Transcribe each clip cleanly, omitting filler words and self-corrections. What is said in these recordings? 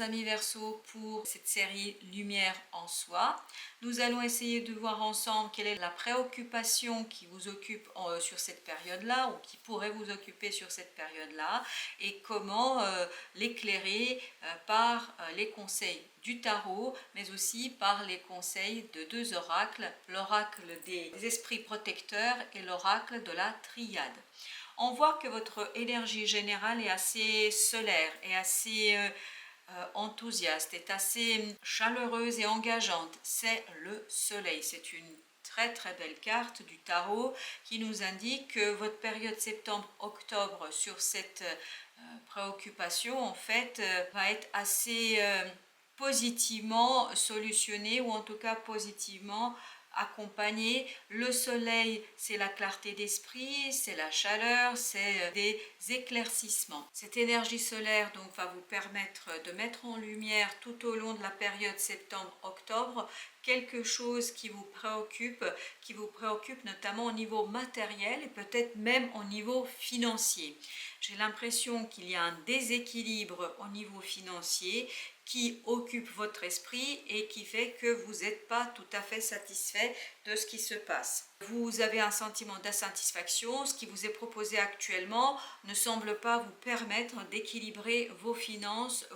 amis Verseaux pour cette série Lumière en soi. Nous allons essayer de voir ensemble quelle est la préoccupation qui vous occupe sur cette période-là ou qui pourrait vous occuper sur cette période-là et comment l'éclairer par les conseils du tarot, mais aussi par les conseils de deux oracles, l'oracle des esprits protecteurs et l'oracle de la triade. On voit que votre énergie générale est assez solaire et assez enthousiaste, est assez chaleureuse et engageante. C'est le soleil. C'est une très très belle carte du tarot qui nous indique que votre période septembre-octobre sur cette préoccupation en fait va être assez positivement solutionnée ou en tout cas positivement accompagner. Le soleil, c'est la clarté d'esprit, c'est la chaleur, c'est des éclaircissements. Cette énergie solaire donc va vous permettre de mettre en lumière tout au long de la période septembre-octobre quelque chose qui vous préoccupe notamment au niveau matériel et peut-être même au niveau financier. J'ai l'impression qu'il y a un déséquilibre au niveau financier qui occupe votre esprit et qui fait que vous n'êtes pas tout à fait satisfait de ce qui se passe. Vous avez un sentiment d'insatisfaction, ce qui vous est proposé actuellement ne semble pas vous permettre d'équilibrer vos finances,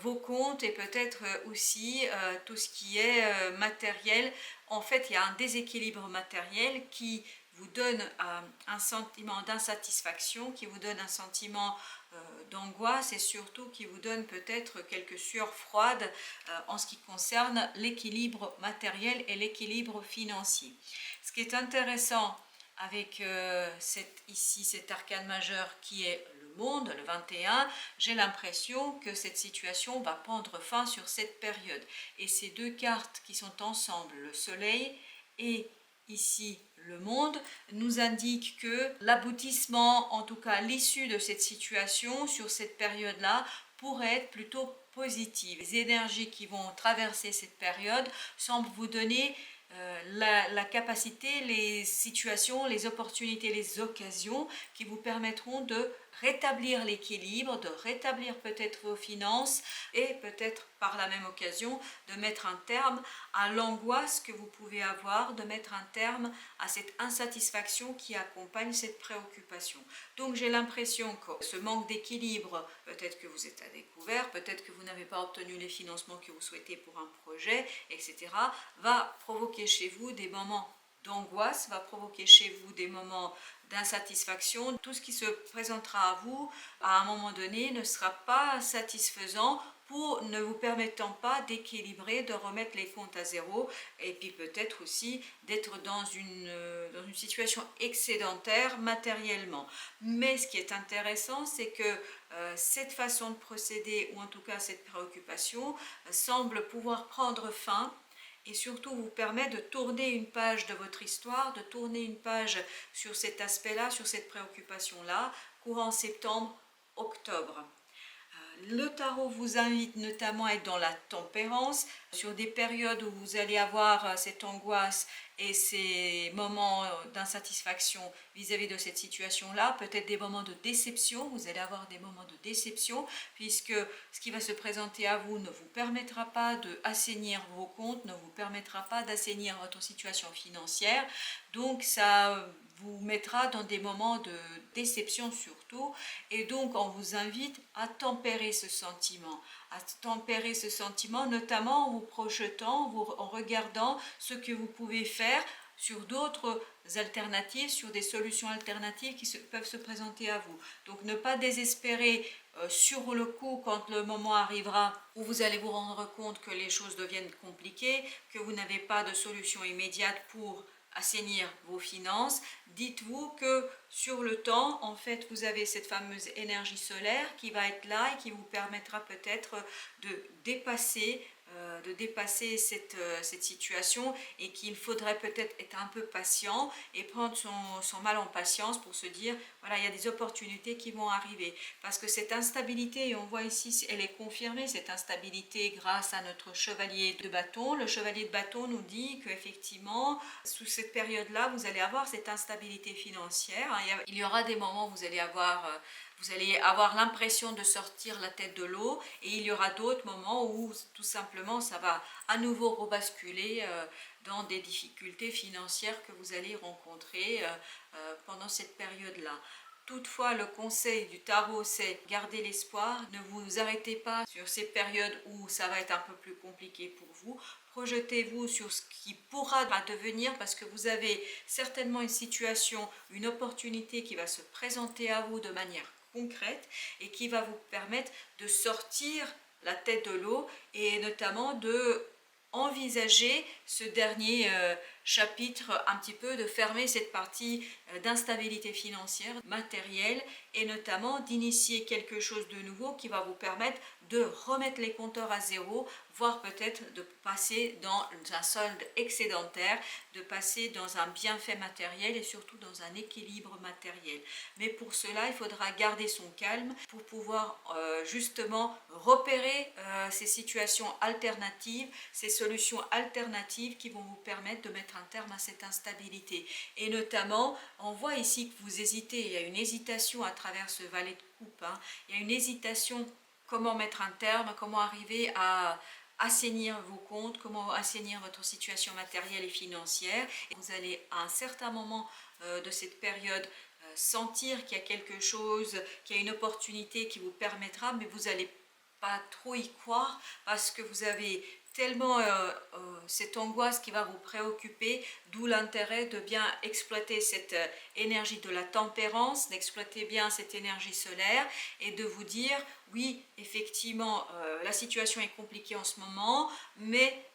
vos comptes et peut-être aussi tout ce qui est matériel. En fait, il y a un déséquilibre matériel qui vous donne un sentiment d'insatisfaction, qui vous donne un sentiment d'angoisse et surtout qui vous donne peut-être quelques sueurs froides en ce qui concerne l'équilibre matériel et l'équilibre financier. Ce qui est intéressant avec cet arcane majeur qui est le monde, le 21, j'ai l'impression que cette situation va prendre fin sur cette période. Et ces deux cartes qui sont ensemble, le soleil et ici le monde, nous indiquent que l'aboutissement, en tout cas l'issue de cette situation sur cette période-là, pourrait être plutôt positive. Les énergies qui vont traverser cette période semblent vous donner la capacité, les situations, les opportunités, les occasions qui vous permettront de rétablir l'équilibre, de rétablir peut-être vos finances et peut-être par la même occasion de mettre un terme à l'angoisse que vous pouvez avoir, de mettre un terme à cette insatisfaction qui accompagne cette préoccupation. Donc j'ai l'impression que ce manque d'équilibre, peut-être que vous êtes à découvert, peut-être que vous n'avez pas obtenu les financements que vous souhaitez pour un projet, etc., va provoquer chez vous des moments d'angoisse, va provoquer chez vous des moments d'insatisfaction. Tout ce qui se présentera à vous à un moment donné ne sera pas satisfaisant pour ne vous permettant pas d'équilibrer, de remettre les comptes à zéro et puis peut-être aussi d'être dans une situation excédentaire matériellement. Mais ce qui est intéressant, c'est que cette façon de procéder ou en tout cas cette préoccupation semble pouvoir prendre fin et surtout vous permet de tourner une page de votre histoire, de tourner une page sur cet aspect-là, sur cette préoccupation-là, courant septembre-octobre. Le tarot vous invite notamment à être dans la tempérance, sur des périodes où vous allez avoir cette angoisse et ces moments d'insatisfaction vis-à-vis de cette situation-là, peut-être des moments de déception, vous allez avoir des moments de déception, puisque ce qui va se présenter à vous ne vous permettra pas d'assainir vos comptes, ne vous permettra pas d'assainir votre situation financière, donc ça vous mettra dans des moments de déception surtout, et donc on vous invite à tempérer ce sentiment, notamment en vous projetant, en regardant ce que vous pouvez faire sur d'autres alternatives, sur des solutions alternatives qui peuvent se présenter à vous. Donc ne pas désespérer sur le coup quand le moment arrivera où vous allez vous rendre compte que les choses deviennent compliquées, que vous n'avez pas de solution immédiate pour assainir vos finances. Dites-vous que sur le temps, en fait, vous avez cette fameuse énergie solaire qui va être là et qui vous permettra peut-être de dépasser cette situation et qu'il faudrait peut-être être un peu patient et prendre son mal en patience pour se dire, voilà, il y a des opportunités qui vont arriver. Parce que cette instabilité, et on voit ici, elle est confirmée, cette instabilité grâce à notre chevalier de bâton. Le chevalier de bâton nous dit qu'effectivement, sous cette période-là, vous allez avoir cette instabilité financière. Il y aura des moments où vous allez avoir Vous allez avoir l'impression de sortir la tête de l'eau et il y aura d'autres moments où tout simplement ça va à nouveau rebasculer dans des difficultés financières que vous allez rencontrer pendant cette période-là. Toutefois, le conseil du tarot, c'est garder l'espoir. Ne vous arrêtez pas sur ces périodes où ça va être un peu plus compliqué pour vous. Projetez-vous sur ce qui pourra devenir parce que vous avez certainement une situation, une opportunité qui va se présenter à vous de manière concrète et qui va vous permettre de sortir la tête de l'eau et notamment de envisager ce dernier chapitre, un petit peu de fermer cette partie d'instabilité financière, matérielle et notamment d'initier quelque chose de nouveau qui va vous permettre de remettre les compteurs à zéro, voire peut-être de passer dans un solde excédentaire, de passer dans un bienfait matériel et surtout dans un équilibre matériel. Mais pour cela, il faudra garder son calme pour pouvoir justement repérer ces situations alternatives, ces solutions alternatives qui vont vous permettre de mettre un terme à cette instabilité. Et notamment, on voit ici que vous hésitez, il y a une hésitation à travers ce valet de coupe, hein. Il y a une hésitation, comment mettre un terme, comment arriver à assainir vos comptes, comment assainir votre situation matérielle et financière. Et vous allez à un certain moment de cette période sentir qu'il y a quelque chose, qu'il y a une opportunité qui vous permettra, mais vous n'allez pas trop y croire parce que vous avez tellement cette angoisse qui va vous préoccuper, d'où l'intérêt de bien exploiter cette énergie de la tempérance, d'exploiter bien cette énergie solaire et de vous dire oui, effectivement, la situation est compliquée en ce moment, mais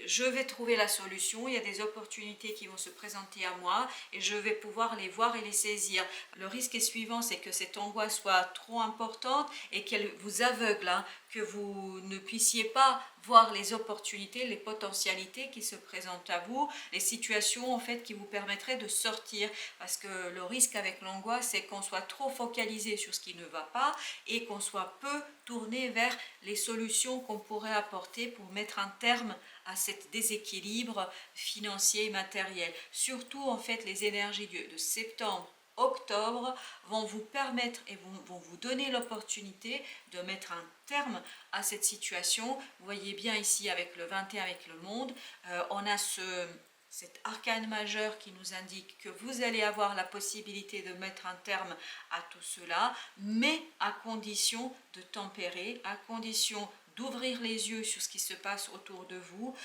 je vais trouver la solution, il y a des opportunités qui vont se présenter à moi et je vais pouvoir les voir et les saisir. Le risque est suivant, c'est que cette angoisse soit trop importante et qu'elle vous aveugle, hein, que vous ne puissiez pas voir les opportunités, les potentialités qui se présentent à vous, les situations en fait qui vous permettraient de sortir. Parce que le risque avec l'angoisse, c'est qu'on soit trop focalisé sur ce qui ne va pas et qu'on soit peu tourné vers les solutions qu'on pourrait apporter pour mettre un terme à cet déséquilibre financier et matériel. Surtout en fait les énergies de septembre, octobre vont vous permettre et vont vous donner l'opportunité de mettre un terme à cette situation. Vous voyez bien ici avec le 21, avec le monde, on a cet arcane majeur qui nous indique que vous allez avoir la possibilité de mettre un terme à tout cela, mais à condition de tempérer, à condition d'ouvrir les yeux sur ce qui se passe autour de vous,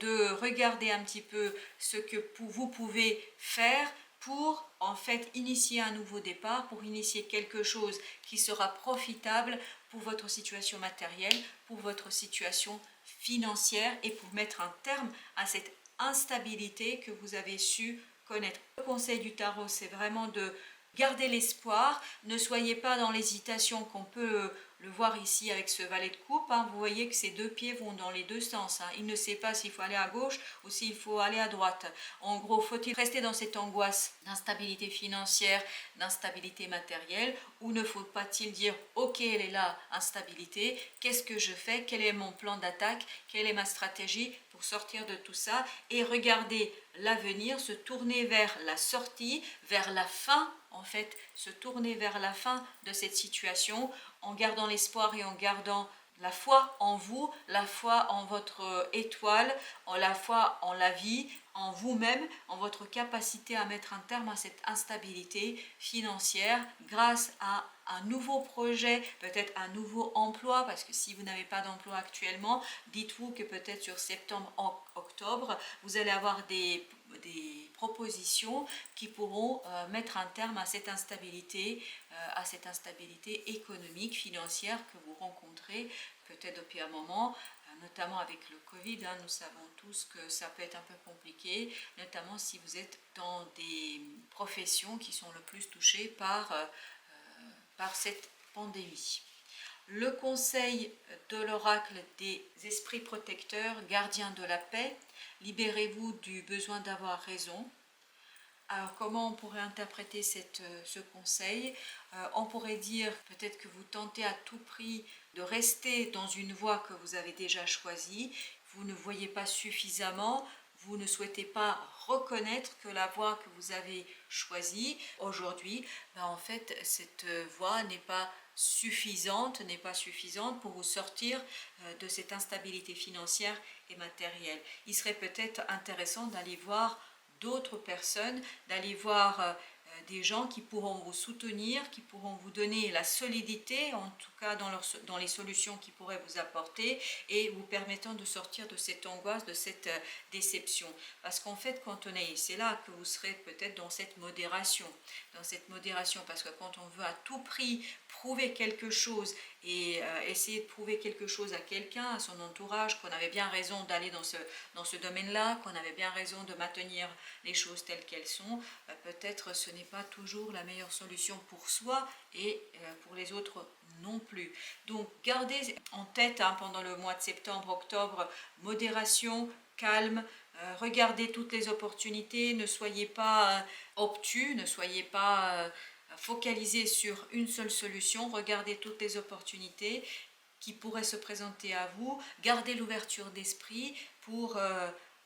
de regarder un petit peu ce que vous pouvez faire pour en fait initier un nouveau départ, pour initier quelque chose qui sera profitable pour votre situation matérielle, pour votre situation financière et pour mettre un terme à cette instabilité que vous avez su connaître. Le conseil du tarot, c'est vraiment de garder l'espoir, ne soyez pas dans l'hésitation qu'on peut le voir ici avec ce valet de coupe, hein. Vous voyez que ces deux pieds vont dans les deux sens, hein. Il ne sait pas s'il faut aller à gauche ou s'il faut aller à droite. En gros, faut-il rester dans cette angoisse d'instabilité financière, d'instabilité matérielle, ou ne faut pas-il dire ok, elle est là, instabilité, qu'est-ce que je fais, quel est mon plan d'attaque, quelle est ma stratégie pour sortir de tout ça et regarder l'avenir, se tourner vers la sortie, vers la fin, en fait, se tourner vers la fin de cette situation en gardant l'espoir et en gardant la foi en vous, la foi en votre étoile, la foi en la vie, en vous-même, en votre capacité à mettre un terme à cette instabilité financière grâce à un nouveau projet, peut-être un nouveau emploi, parce que si vous n'avez pas d'emploi actuellement, dites-vous que peut-être sur septembre, octobre, vous allez avoir des propositions qui pourront mettre un terme à cette instabilité économique, financière que vous rencontrez peut-être depuis un moment, notamment avec le Covid, hein. Nous savons tous que ça peut être un peu compliqué, notamment si vous êtes dans des professions qui sont le plus touchées par cette pandémie. Le conseil de l'oracle des esprits protecteurs, gardiens de la paix, libérez-vous du besoin d'avoir raison. Alors comment on pourrait interpréter ce conseil? On pourrait dire peut-être que vous tentez à tout prix de rester dans une voie que vous avez déjà choisie, vous ne voyez pas suffisamment, vous ne souhaitez pas reconnaître que la voie que vous avez choisie aujourd'hui, en fait, cette voie n'est pas suffisante pour vous sortir de cette instabilité financière et matérielle. Il serait peut-être intéressant d'aller voir d'autres personnes, d'aller voir des gens qui pourront vous soutenir, qui pourront vous donner la solidité, en tout cas dans les solutions qu'ils pourraient vous apporter et vous permettant de sortir de cette angoisse, de cette déception. Parce qu'en fait, quand on est, c'est là que vous serez peut-être dans cette modération, parce que quand on veut à tout prix prouver quelque chose et essayer de prouver quelque chose à quelqu'un, à son entourage, qu'on avait bien raison d'aller dans ce domaine-là, qu'on avait bien raison de maintenir les choses telles qu'elles sont, peut-être ce n'est pas toujours la meilleure solution pour soi et pour les autres non plus. Donc gardez en tête pendant le mois de septembre, octobre, modération, calme, regardez toutes les opportunités, ne soyez pas obtus, ne soyez pas focalisés sur une seule solution, regardez toutes les opportunités qui pourraient se présenter à vous, gardez l'ouverture d'esprit pour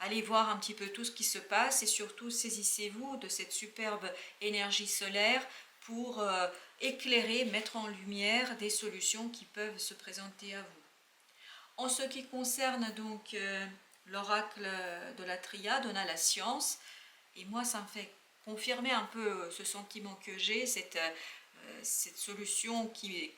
allez voir un petit peu tout ce qui se passe et surtout saisissez-vous de cette superbe énergie solaire pour éclairer, mettre en lumière des solutions qui peuvent se présenter à vous. En ce qui concerne donc l'oracle de la triade, on a la science et moi ça me fait confirmer un peu ce sentiment que j'ai, cette solution qui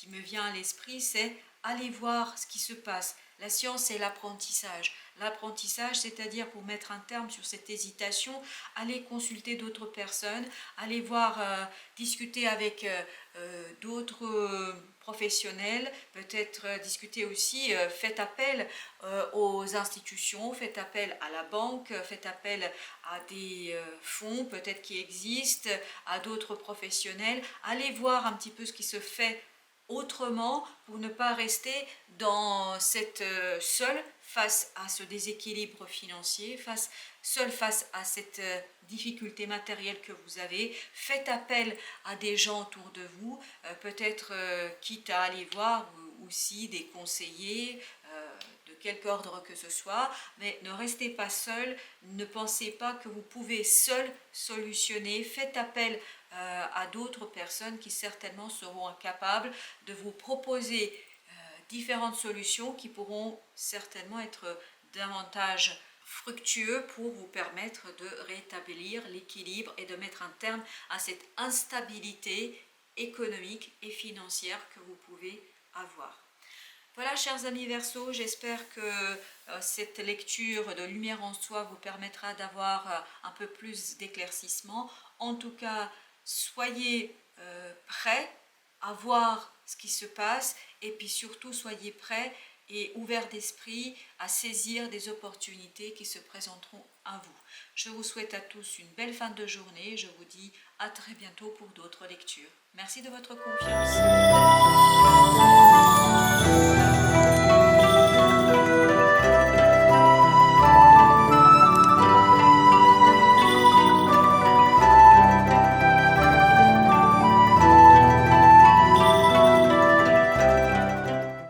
me vient à l'esprit, c'est aller voir ce qui se passe. La science, c'est l'apprentissage. L'apprentissage, c'est-à-dire pour mettre un terme sur cette hésitation, aller consulter d'autres personnes, aller voir, discuter avec d'autres professionnels, peut-être discuter aussi, faites appel aux institutions, faites appel à la banque, faites appel à des fonds peut-être qui existent, à d'autres professionnels, allez voir un petit peu ce qui se fait autrement pour ne pas rester dans cette seule face à ce déséquilibre financier, seul face à cette difficulté matérielle que vous avez. Faites appel à des gens autour de vous, peut-être quitte à aller voir aussi des conseillers de quelque ordre que ce soit, mais ne restez pas seul, ne pensez pas que vous pouvez seul solutionner, faites appel à d'autres personnes qui certainement seront capables de vous proposer différentes solutions qui pourront certainement être davantage fructueux pour vous permettre de rétablir l'équilibre et de mettre un terme à cette instabilité économique et financière que vous pouvez avoir. Voilà, chers amis Verseau, j'espère que cette lecture de Lumière en soi vous permettra d'avoir un peu plus d'éclaircissement. En tout cas, soyez prêts à voir ce qui se passe et puis surtout soyez prêts et ouverts d'esprit à saisir des opportunités qui se présenteront à vous. Je vous souhaite à tous une belle fin de journée. Je vous dis à très bientôt pour d'autres lectures. Merci de votre confiance.